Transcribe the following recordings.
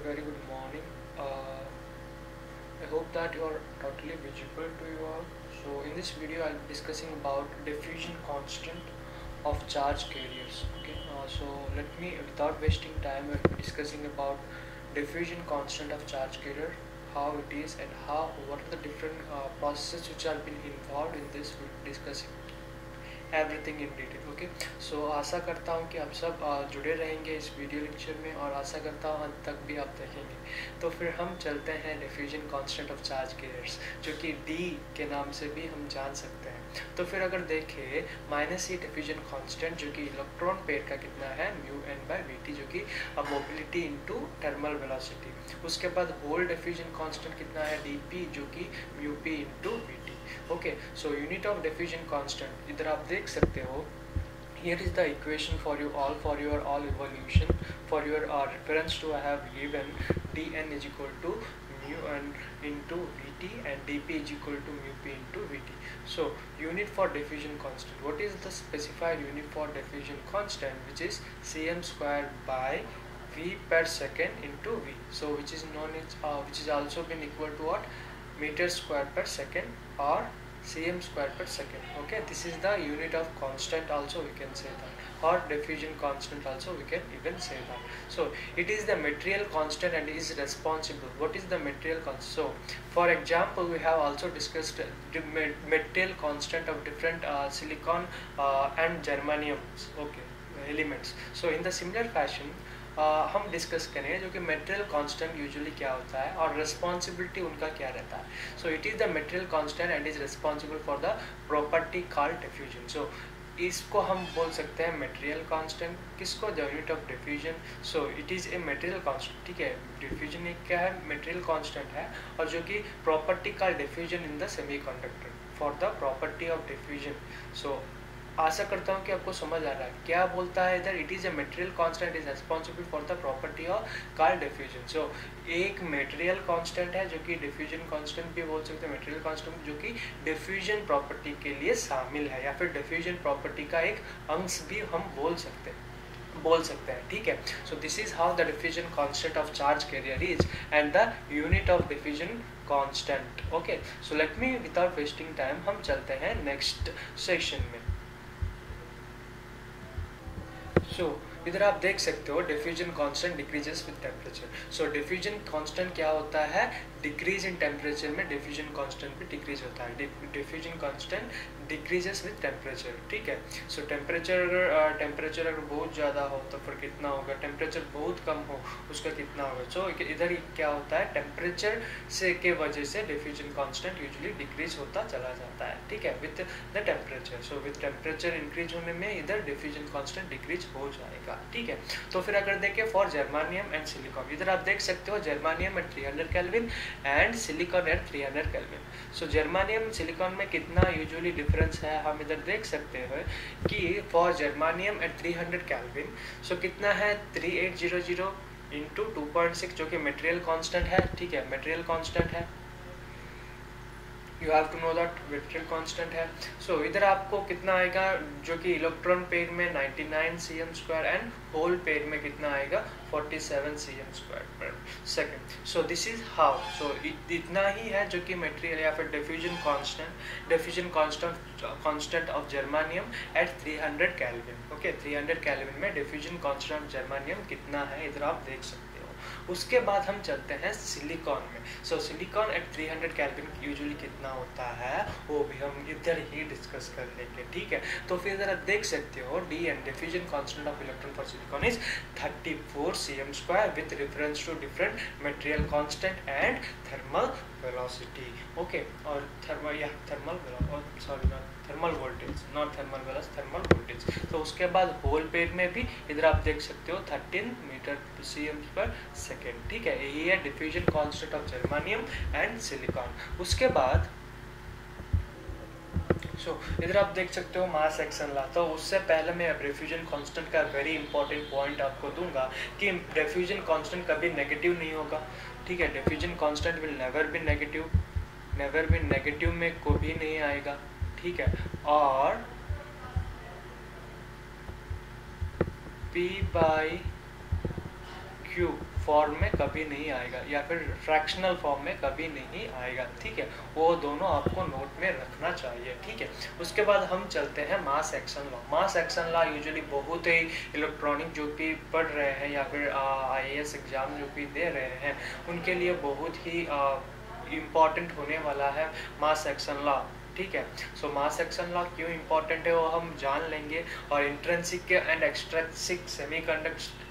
very good morning. I hope that you are totally visible to you all. So in this video I'll be discussing about diffusion constant of charge carriers. Okay, so let me, without wasting time, I'll be discussing about diffusion constant of charge carrier, how it is and what are the different processes which have been involved in this. We'll be discussing everything in detail. Okay, so आशा करता हूँ कि आप सब जुड़े रहेंगे इस video lecture में और आशा करता हूँ अंत तक भी आप देखेंगे. तो फिर हम चलते हैं diffusion constant of charge carriers, जो कि डी के नाम से भी हम जान सकते हैं. तो फिर अगर देखें माइनस ई डिफ्यूजन कांस्टेंट जो कि इलेक्ट्रॉन पेयर का कितना है mu n by V T, जो कि मोबिलिटी इनटू थर्मल वेलोसिटी. उसके बाद होल डिफ्यूजन कांस्टेंट कितना है डी पी, जो कि mu P into we T. Okay, so unit of diffusion constant इधर आप देख सकते हो. Here is the equation for your all evolution. For your reference to I have given dn is equal to mu n into vt and dp is equal to mu p into vt. So unit for diffusion constant. What is the specified unit for diffusion constant? Which is cm square by v per second into v. So which is known as which is also been equal to what? Meter square per second or cm square per second. Okay, this is the unit of constant also we can say that, or diffusion constant also we can even say that. So it is the material constant and is responsible. What is the material constant? So for example we have also discussed the material constant of different silicon and germanium, okay, elements. So in the similar fashion हम discuss करें जो कि material constant usually क्या होता है और responsibility उनका क्या रहता है. So it is the material constant and is responsible for the property called diffusion. So इसको हम बोल सकते हैं मटेरियल कांस्टेंट. किसको? The unit of diffusion. So it is a material constant. ठीक है, डिफ्यूजन एक क्या है? मटेरियल कांस्टेंट है, और जो कि property called diffusion in the semiconductor for the property of diffusion. So आशा करता हूँ कि आपको समझ आ रहा है क्या बोलता है इधर. It is a material constant is responsible for the property of called diffusion. So एक मटेरियल कांस्टेंट है जो कि डिफ्यूजन कांस्टेंट भी बोल सकते हैं, मटेरियल कांस्टेंट जो कि डिफ्यूजन प्रॉपर्टी के लिए शामिल है, या फिर डिफ्यूजन प्रॉपर्टी का एक अंश भी हम बोल सकते हैं. ठीक है, सो this is how the diffusion constant of charge carrier is and the unit of diffusion constant. Okay, so let me without wasting time हम चलते हैं नेक्स्ट सेक्शन में. सो इधर आप देख सकते हो diffusion constant decreases with temperature. So diffusion constant क्या होता है? डिक्रीज इन टेम्परेचर में डिफ्यूजन कांस्टेंट भी डिक्रीज होता है. Diffusion constant decreases with temperature. ठीक है, सो टेम्परेचर अगर बहुत ज़्यादा हो तो फिर कितना होगा, टेम्परेचर बहुत कम हो उसका कितना होगा. सो इधर क्या होता है, टेम्परेचर से के वजह से डिफ्यूजन कांस्टेंट यूजुअली डिक्रीज होता चला जाता है. ठीक है, with the temperature. So with temperature increase होने में इधर डिफ्यूजन कांस्टेंट डिक्रीज हो जाएगा. ठीक है, तो फिर अगर देखें फॉर जर्मानियम एंड सिलिकॉन, इधर आप देख सकते हो germanium at 300 kelvin and silicon at 300 kelvin. So germanium silicon में कितना यूजुअली डिफरेंस है हम इधर देख सकते हैं कि फॉर जर्मानियम एट 300 केल्विन सो कितना है 3800 इंटू 2.6, जो कि मटेरियल कांस्टेंट है. ठीक है, मटेरियल कांस्टेंट है, you have to know that material constant है. सो इधर आपको कितना आएगा, जो कि इलेक्ट्रॉन पेयर में 99 cm square and hole pair में कितना आएगा 47 cm square per second. So this is how. So इतना ही है जो कि मटेरियल या फिर diffusion constant of germanium at 300 kelvin. Okay, 300 kelvin में डिफ्यूजन कांस्टेंट ऑफ जर्मानियम कितना है इधर आप देख सकते हो. उसके बाद हम चलते हैं सिलिकॉन में. सो सिलिकॉन एट 300 केल्विन यूजुअली कितना होता है वो भी हम इधर ही डिस्कस कर लेंगे. ठीक है, तो फिर जरा देख सकते हो D and diffusion constant of electron for silicon is 34 cm square with reference to different material constant and thermal velocity. Okay, और thermal voltage, not thermal velocity, thermal voltage. तो उसके बाद होल पेयर में भी इधर आप देख सकते हो 13 मीटर cm पर सेकेंड. ठीक है, यही है diffusion constant of germanium and silicon. उसके बाद इधर आप देख सकते हो मास एक्शन ला. तो उससे पहले मैं डिफ्यूजन कांस्टेंट का वेरी इंपॉर्टेंट पॉइंट आपको दूंगा कि डिफ्यूजन कांस्टेंट कभी नेगेटिव नहीं होगा. ठीक है, diffusion constant will never be negative में कभी नहीं आएगा. ठीक है, और P by Q फॉर्म में कभी नहीं आएगा या फिर फ्रैक्शनल फॉर्म में कभी नहीं आएगा, ठीक है। वो दोनों आपको नोट में रखना चाहिए, ठीक है। उसके बाद हम चलते हैं मास एक्शन लॉ। मास एक्शन लॉ यूजुअली बहुत ही इलेक्ट्रॉनिक जो कि पढ़ रहे हैं या फिर IAS एग्जाम जो कि दे रहे हैं उनके लिए बहुत ही इम्पॉर्टेंट होने वाला है मास एक्शन लॉ, ठीक है। सो मास एक्शन लॉ क्यों इम्पोर्टेंट है वो हम जान लेंगे, और इंट्रिंसिक एंड एक्सट्रिंसिक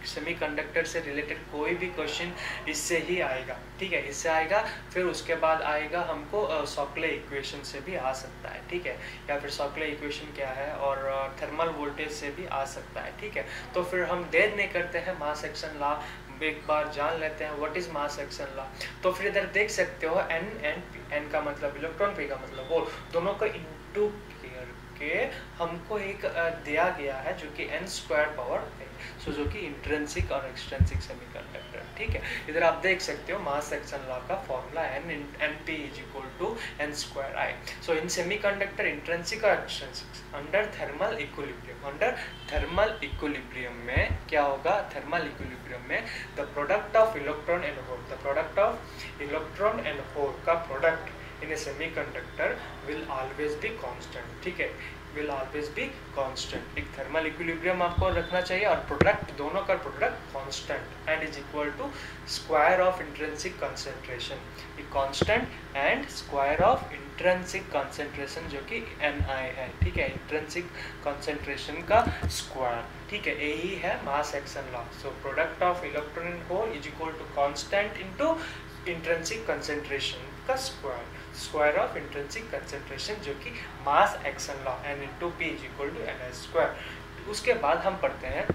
सेमीकंडक्टर से रिलेटेड कोई भी क्वेश्चन इससे ही आएगा, ठीक है, इससे आएगा। फिर उसके बाद आएगा हमको सॉकले इक्वेशन से भी आ सकता है, ठीक है, या फिर सॉकले इक्वेशन क्या है, और थर्मल वोल्टेज से भी आ सकता है, ठीक है। तो फिर हम देर नहीं करते हैं, मास एक्शन लॉ एक बार जान लेते हैं what is mass action law. तो फिर इधर देख सकते हो एन एंड पी, एन का मतलब इलेक्ट्रॉन, पी का मतलब होल, दोनों को इनटू करके हमको एक दिया गया है जो कि n² है, सो जो कि इंट्रिंसिक और एक्सट्रिंसिक सेमीकंडक्टर, ठीक है। इधर आप देख सकते हो मास एक्शन लॉ का formula Np = n²I। So in semiconductor intrinsic और एक्सट्रिंसिक अंडर थर्मल इक्विलिब्रियम में क्या होगा, थर्मल इक्विलिब्रियम में the product of electron and hole, the product of electron and hole का product in a semiconductor will always be constant, ठीक है, will always be constant. एक thermal equilibrium आपको रखना चाहिए और प्रोडक्ट, दोनों का product constant and is equal to square of intrinsic concentration, ये constant and square of intrinsic concentration जो कि Ni है, ठीक है, इंट्रिंसिक कंसंट्रेशन का स्क्वायर, ठीक है, यही है mass action law. So product of electron and hole is equal to constant into intrinsic concentration का स्क्वायर ऑफ इंट्रिंसिक कंसंट्रेशन जो कि मास एक्शन लॉ N/P = Ni²। उसके बाद हम पढ़ते हैं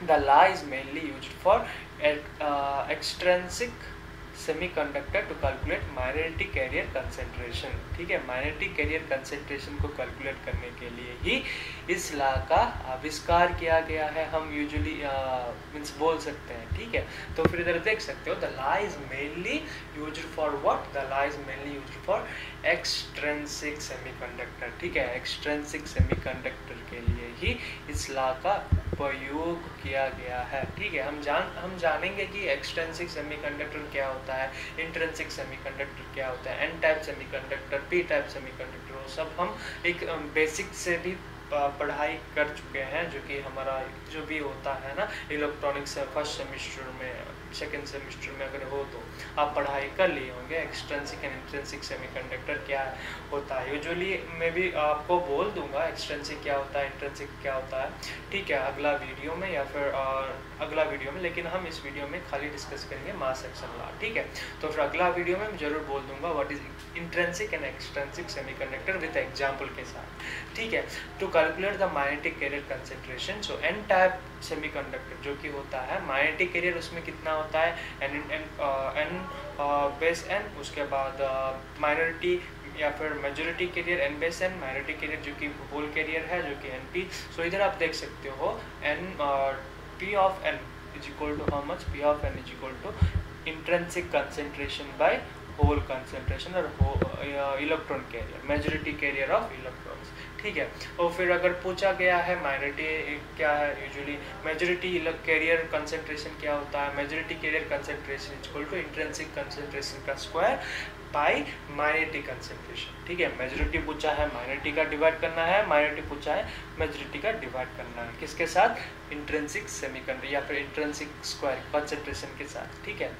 the law is mainly used for extrinsic semiconductor to calculate minority carrier concentration, ठीक है, माइनॉरिटी कैरियर कंसंट्रेशन को कैलकुलेट करने के लिए ही इस लॉ का आविष्कार किया गया है, हम यूजुअली मींस बोल सकते हैं, ठीक है। तो फिर इधर देख सकते हो the law is mainly used for what, the law is mainly used for extrinsic semiconductor, ठीक है, एक्सट्रिंसिक सेमीकंडक्टर के लिए ही इस लॉ का प्रयोग किया गया है, ठीक है। हम जानेंगे कि एक्सट्रिंसिक सेमीकंडक्टर क्या होता है, इंट्रिंसिक सेमीकंडक्टर क्या होता है, n type semiconductor, p type semiconductor, वो सब हम एक बेसिक से भी पढ़ाई कर चुके हैं, जो कि हमारा जो भी होता है ना इलेक्ट्रॉनिक्स फर्स्ट सेमेस्टर में, सेकेंड सेमेस्टर में अगर हो तो आप पढ़ाई कर लिए होंगे एक्सट्रिंसिक एंड इंट्रिंसिक सेमीकंडक्टर क्या होता है। यूजुअली मैं भी आपको बोल दूंगा एक्सट्रिंसिक क्या होता है, इंट्रिंसिक क्या होता है, ठीक है, अगला वीडियो में या फिर अगला वीडियो में, लेकिन हम इस वीडियो में खाली डिस्कस करेंगे मास एक्शन लॉ, ठीक है। तो फिर अगला वीडियो में मैं जरूर बोल दूंगा what is intrinsic and extrinsic semiconductor with example के साथ, ठीक है। To calculate the magnetic carrier concentration, so n type semiconductor जो कि होता है मैग्नेटिक कैरियर, उसमें कितना होता है n बेस n, उसके बाद माइनॉरिटी या फिर majority carrier n base n, minority carrier जो कि होल कैरियर है जो कि Np। सो इधर आप देख सकते हो P of n is equal to how much, P of n is equal to intrinsic concentration by whole concentration और electron carrier, majority carrier of electrons, ठीक है। और फिर अगर पूछा गया है माइनॉरिटी क्या है, यूजुअली मेजॉरिटी कैरियर कंसंट्रेशन क्या होता है, majority carrier concentration is equal to intrinsic concentration का स्क्वायर बाय माइनॉरिटी कंसंट्रेशन, ठीक है। मेजॉरिटी पूछा है माइनॉरिटी का डिवाइड करना है, माइनॉरिटी पूछा है मेजॉरिटी का डिवाइड करना है, किसके साथ, इंट्रिंसिक सेमीकंडक्टर या फिर इंट्रिंसिक स्क्वायर कंसंट्रेशन के साथ, ठीक है।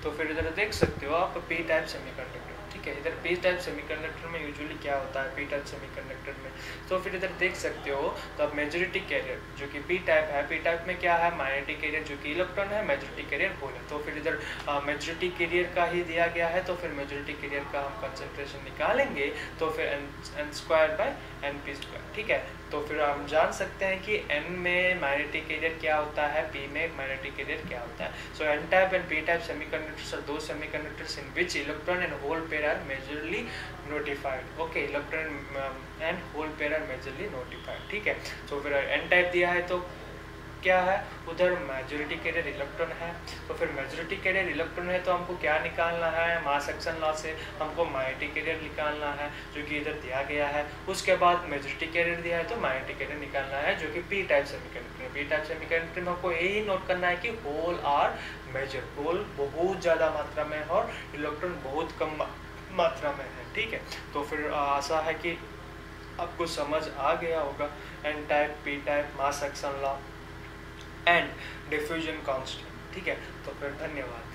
तो फिर इधर देख सकते हो आप पी टाइप सेमीकंडक्टर, ठीक है। इधर पी टाइप सेमीकंडक्टर में यूजुअली क्या होता है, पी टाइप सेमीकंडक्टर में, तो फिर इधर देख सकते हो तो अब मेजॉरिटी कैरियर जो कि पी टाइप है, पी टाइप में क्या है, माइनॉरिटी कैरियर जो कि इलेक्ट्रॉन है, मेजॉरिटी कैरियर होल है। तो फिर इधर मेजॉरिटी कैरियर का ही दिया गया है, तो फिर मेजॉरिटी कैरियर का हम कंसंट्रेशन निकालेंगे तो फिर n²/Np², ठीक है। तो फिर हम जान सकते हैं कि n में माइनॉरिटी कैरियर क्या होता है, p में माइनॉरिटी कैरियर क्या होता है। सो n type and p type semiconductors are those semiconductors in which electron and hole pair are majorly notified, okay, electron and hole pair are majorly notified, ठीक है। सो फिर n टाइप दिया है तो क्या है, उधर मेजॉरिटी कैरियर इलेक्ट्रॉन है। तो फिर मेजॉरिटी कैरियर इलेक्ट्रॉन है तो हमको क्या निकालना है, मास एक्शन लॉ से हमको माइनॉरिटी कैरियर निकालना है जो कि इधर दिया गया है। उसके बाद मेजॉरिटी कैरियर दिया है तो माइनॉरिटी कैरियर निकालना है जो कि पी टाइप सेमीकंडक्टर है। पी टाइप सेमीकंडक्टर में हमको यही नोट करना है कि होल आर मेजर, होल बहुत ज़्यादा मात्रा में है और इलेक्ट्रॉन बहुत कम मात्रा में है। ठीक है, तो फिर आशा है कि आपको समझ आ गया होगा n type, p type, mass action law and diffusion constant. ठीक है, तो फिर धन्यवाद।